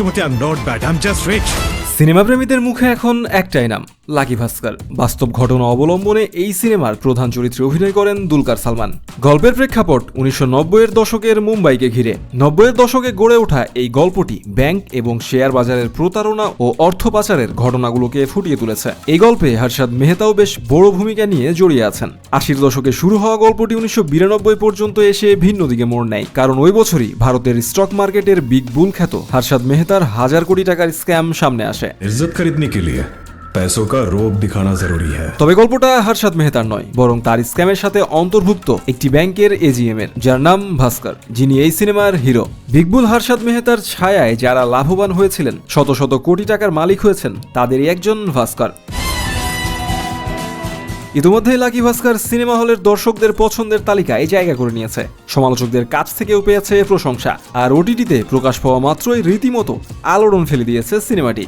Krishnamurthy, I am not bad, I am just rich. Cinema প্রেমীদের মুখে এখন একটাই নাম, লাকি ভাস্কর। বাস্তব ঘটনা অবলম্বনে এই সিনেমার প্রধান চরিত্রে অভিনয় করেন দুলকার সালমান। গল্পের প্রেক্ষাপট 1990-এর দশকের মুম্বাইকে ঘিরে। 90-এর দশকে গড়ে ওঠা এই গল্পটি ব্যাংক এবং শেয়ার বাজারের প্রতারণা ও অর্থ পাচারের ঘটনাগুলোকে ফুটিয়ে তুলেছে। এই গল্পে হর্ষদ মেহতাও বেশ বড় ভূমিকা নিয়ে জড়িয়ে আছেন। 80-র দশকে শুরু হওয়া গল্পটি 1992 পর্যন্ত এসে ভিন্ন দিকে মোড় নেয়, কারণ ওই বছরই ভারতের স্টক মার্কেটের বিগ বুল খ্যাত হর্ষদ মেহতার হাজার কোটি টাকার স্ক্যাম সামনে আসে। इज्जत खरीदने के लिए पैसों का रोब दिखाना जरूरी है। তবে গল্পটা হর্ষদ মেহতার নয়, বরং তার স্ক্যামের সাথে অন্তর্ভুক্ত একটি ব্যাংকের এজিএম এর, যার নাম ভাস্কর, যিনি এই সিনেমার হিরো। বিগবুল হর্ষদ মেহতার ছায়ায় যারা লাভবান হয়েছিলেন, শত শত কোটি টাকার মালিক হয়েছেন, তাদেরই একজন ভাস্কর। ইতিমধ্যেই লাকি ভাস্কর সিনেমা হলের দর্শকদের পছন্দের তালিকায় জায়গা করে নিয়েছে। সমালোচকদের কাছ থেকেও পেয়েছে প্রশংসা, আর ওটিটিতে প্রকাশ পাওয়া মাত্রই রীতিমতো আলোড়ন ফেলে দিয়েছে সিনেমাটি।